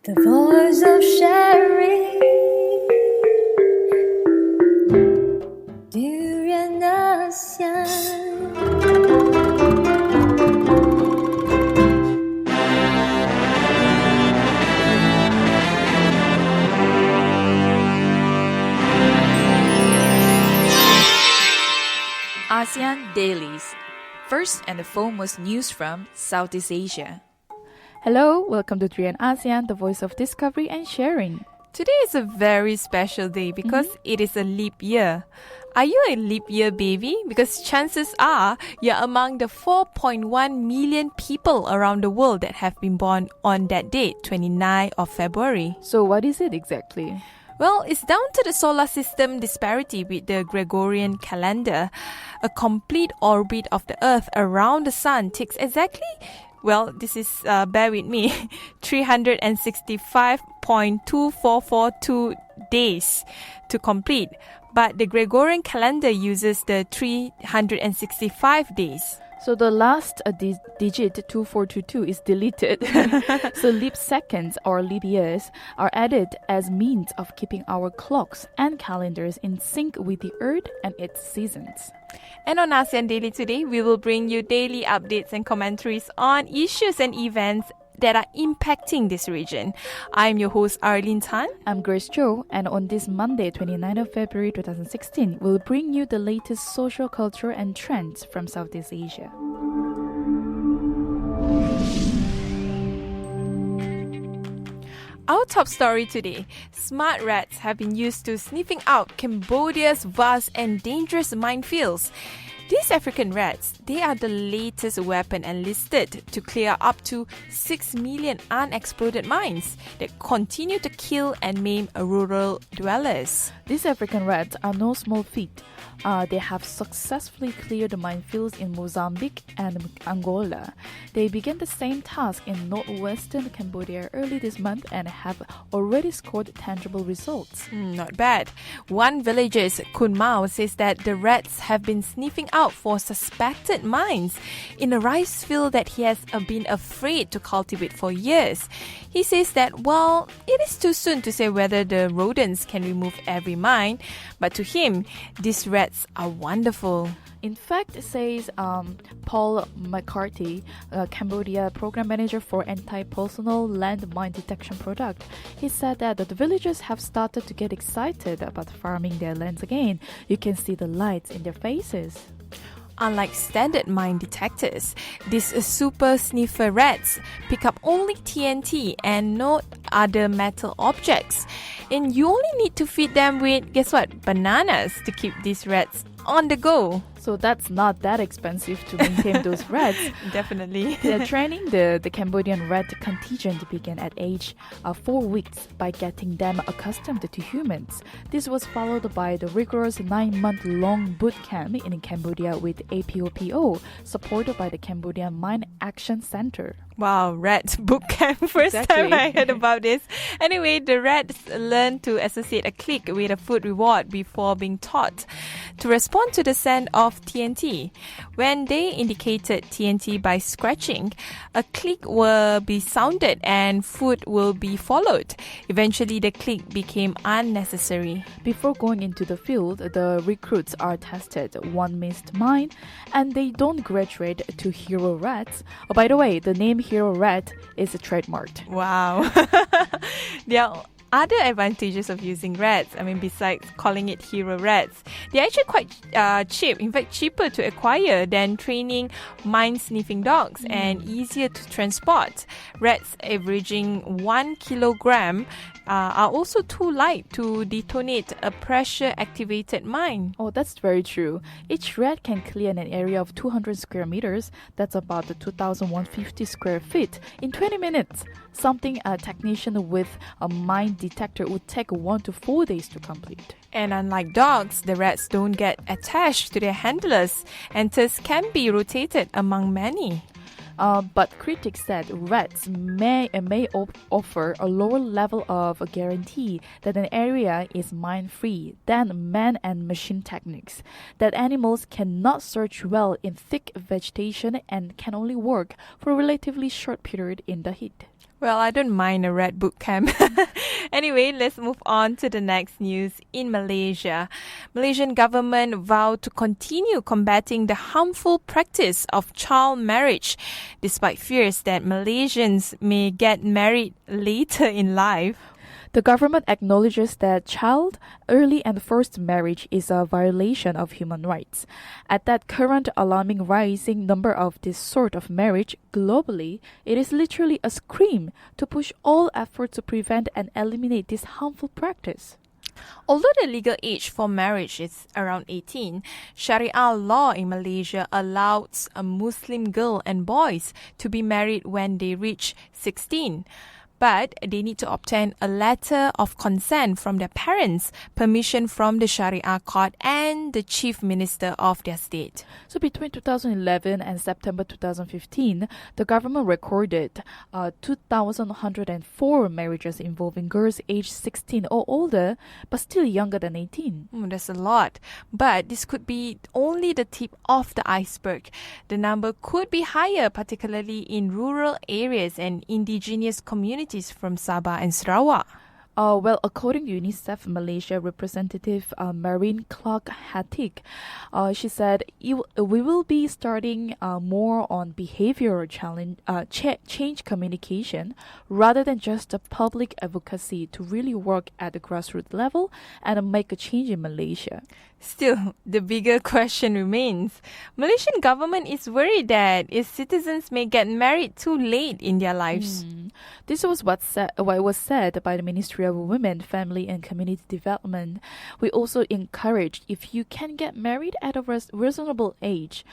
The voice of sharing. Durian ASEAN. ASEAN Dailies. First and the foremost news from Southeast Asia. Hello, welcome to Durian ASEAN, the voice of discovery and sharing. Today is a very special day because it is a leap year. Are you a leap year baby? Because chances are you're among the 4.1 million people around the world that have been born on that date, 29th of February. So what is it exactly? Well, it's down to the solar system disparity with the Gregorian calendar. A complete orbit of the Earth around the Sun takes exactly, well, this is, bear with me, 365.2442 days to complete. But the Gregorian calendar uses the 365 days. So the last digit 2422 is deleted. So leap seconds or leap years are added as means of keeping our clocks and calendars in sync with the Earth and its seasons. And on ASEAN Daily today, we will bring you daily updates and commentaries on issues and events that are impacting this region. I'm your host, Arlene Tan. I'm Grace Cho, and on this Monday, 29th of February 2016, we'll bring you the latest social culture and trends from Southeast Asia. Our top story today, smart rats have been used to sniffing out Cambodia's vast and dangerous minefields. These African rats, they are the latest weapon enlisted to clear up to 6 million unexploded mines that continue to kill and maim rural dwellers. These African rats are no small feat. They have successfully cleared the minefields in Mozambique and Angola. They began the same task in northwestern Cambodia early this month and have already scored tangible results. Not bad. One villager, Kun Mao, says that the rats have been sniffing out for suspected mines in a rice field that he has been afraid to cultivate for years. He says that, well, it is too soon to say whether the rodents can remove every mine, but to him, these rats are wonderful. In fact, says Paul McCarthy, Cambodia program manager for anti-personal land mine detection product, he said that the villagers have started to get excited about farming their lands again. You can see the lights in their faces. Unlike standard mine detectors, these super sniffer rats pick up only TNT and no other metal objects. And you only need to feed them with, guess what, bananas to keep these rats on the go. So that's not that expensive to maintain those rats. Definitely. The training, the Cambodian rat contingent began at age 4 weeks by getting them accustomed to humans. This was followed by the rigorous 9-month-long boot camp in Cambodia with APOPO, supported by the Cambodian Mine Action Center. Wow, rat boot camp. First time I heard about this. Anyway, the rats learn to associate a click with a food reward before being taught to respond to the scent of TNT. When they indicated TNT by scratching, a click will be sounded and food will be followed. Eventually, the click became unnecessary. Before going into the field, the recruits are tested. One missed mine, and they don't graduate to hero rats. Oh, by the way, the name hero rat is trademarked. Wow. There are other advantages of using rats. I mean, besides calling it hero rats, they're actually quite cheap. In fact, cheaper to acquire than training mine-sniffing dogs and easier to transport. Rats averaging 1 kilogram are also too light to detonate a pressure-activated mine. Oh, that's very true. Each rat can clear an area of 200 square meters. That's about 2,150 square feet in 20 minutes. Something a technician with a mine detector would take 1 to 4 days to complete. And unlike dogs, the rats don't get attached to their handlers and thus can be rotated among many. But critics said rats may offer a lower level of guarantee that an area is mine-free than man and machine techniques, that animals cannot search well in thick vegetation and can only work for a relatively short period in the heat. Well, I don't mind a red boot camp. Anyway, let's move on to the next news. In Malaysia, Malaysian government vowed to continue combating the harmful practice of child marriage, despite fears that Malaysians may get married later in life. The government acknowledges that child, early and forced marriage is a violation of human rights. At that current alarming rising number of this sort of marriage globally, it is literally a scream to push all efforts to prevent and eliminate this harmful practice. Although the legal age for marriage is around 18, Sharia law in Malaysia allows a Muslim girl and boys to be married when they reach 16. But they need to obtain a letter of consent from their parents, permission from the Sharia court, and the chief minister of their state. So between 2011 and September 2015, the government recorded 2,104 marriages involving girls aged 16 or older, but still younger than 18. That's a lot. But this could be only the tip of the iceberg. The number could be higher, particularly in rural areas and indigenous communities from Sabah and Sarawak. Well, according to UNICEF Malaysia representative Marine Clark Hattig, she said, we will be starting more on behavioral change communication rather than just a public advocacy to really work at the grassroots level and make a change in Malaysia. Still, the bigger question remains. Malaysian government is worried that its citizens may get married too late in their lives. This was what was said by the Ministry of Women, Family and Community Development. We also encourage if you can get married at a reasonable age,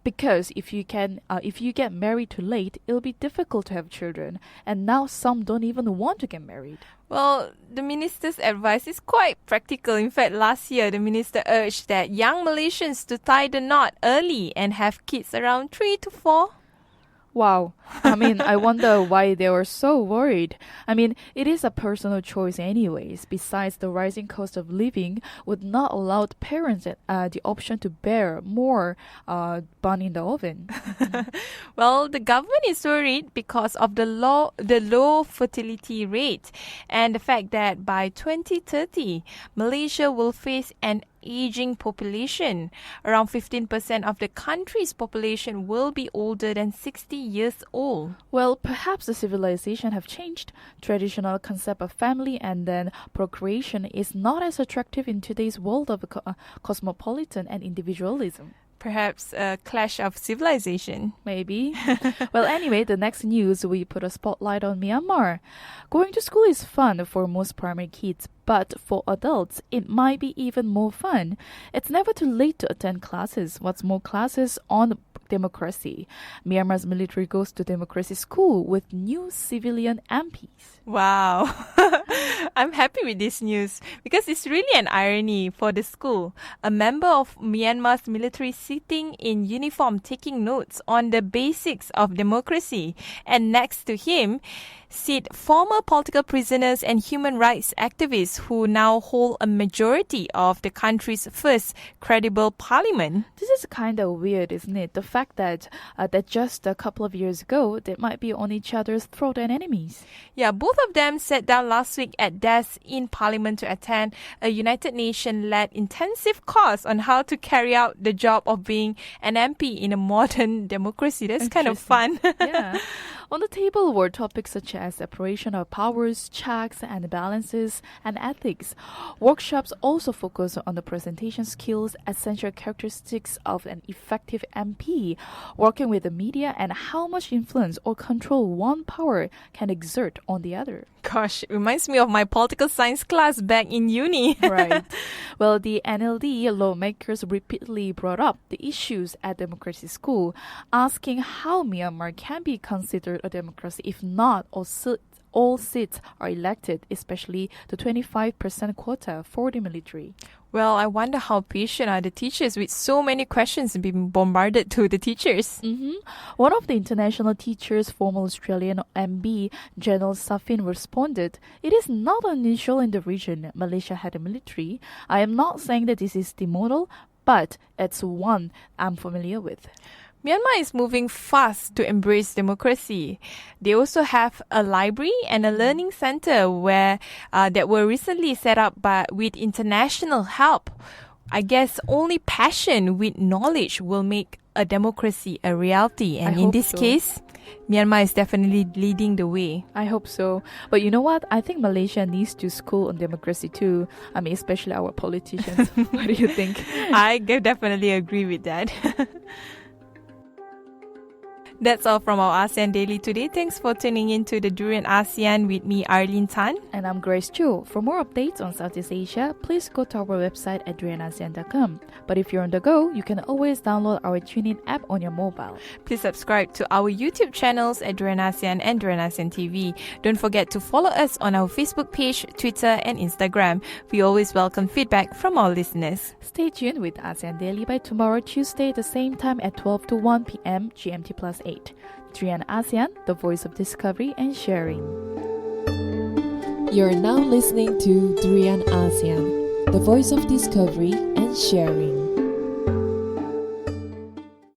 because if you get married too late, it'll be difficult to have children. And now some don't even want to get married. Well, the minister's advice is quite practical. In fact, last year, the minister urged that young Malaysians to tie the knot early and have kids around 3 to 4. Wow. I mean, I wonder why they were so worried. I mean, it is a personal choice anyways. Besides, the rising cost of living would not allow parents the option to bear more bun in the oven. Well, the government is worried because of the low fertility rate and the fact that by 2030, Malaysia will face an aging population. Around 15% of the country's population will be older than 60 years old. Well, perhaps the civilization have changed. Traditional concept of family and then procreation is not as attractive in today's world of cosmopolitan and individualism. Perhaps a clash of civilization. Maybe. Well, anyway, the next news, we put a spotlight on Myanmar. Going to school is fun for most primary kids, but for adults, it might be even more fun. It's never too late to attend classes. What's more, classes on democracy. Myanmar's military goes to democracy school with new civilian MPs. Wow. I'm happy with this news because it's really an irony for the school. A member of Myanmar's military sitting in uniform taking notes on the basics of democracy, and next to him sit former political prisoners and human rights activists who now hold a majority of the country's first credible parliament. This is kind of weird, isn't it? The fact that just a couple of years ago, they might be on each other's throat and enemies. Yeah, both of them sat down last week at desks in parliament to attend a United Nations-led intensive course on how to carry out the job of being an MP in a modern democracy. That's kind of fun. Yeah. On the table were topics such as separation of powers, checks and balances, and ethics. Workshops also focus on the presentation skills, essential characteristics of an effective MP, working with the media, and how much influence or control one power can exert on the other. Gosh, it reminds me of my political science class back in uni. Right. Well, the NLD lawmakers repeatedly brought up the issues at democracy school, asking how Myanmar can be considered a democracy if not all seats are elected, especially the 25% quota for the military. Well, I wonder how patient are the teachers with so many questions being bombarded to the teachers. One of the international teachers, former Australian MB General Safin, responded, "It is not unusual in the region. Malaysia had a military. I am not saying that this is the model, but it's one I'm familiar with." Myanmar is moving fast to embrace democracy. They also have a library and a learning center that were recently set up with international help. I guess only passion with knowledge will make a democracy a reality. And in this case, Myanmar is definitely leading the way. I hope so. But you know what? I think Malaysia needs to school on democracy too. I mean, especially our politicians. What do you think? I definitely agree with that. That's all from our ASEAN Daily today. Thanks for tuning in to the Durian ASEAN with me, Arlene Tan. And I'm Grace Cho. For more updates on Southeast Asia, please go to our website at durianasean.com. But if you're on the go, you can always download our TuneIn app on your mobile. Please subscribe to our YouTube channels at Durian ASEAN and Durian ASEAN TV. Don't forget to follow us on our Facebook page, Twitter, and Instagram. We always welcome feedback from our listeners. Stay tuned with ASEAN Daily by tomorrow, Tuesday, the same time at 12 to 1 p.m. GMT plus 8. Durian ASEAN, the voice of discovery and sharing. You're now listening to Durian ASEAN, the voice of discovery and sharing.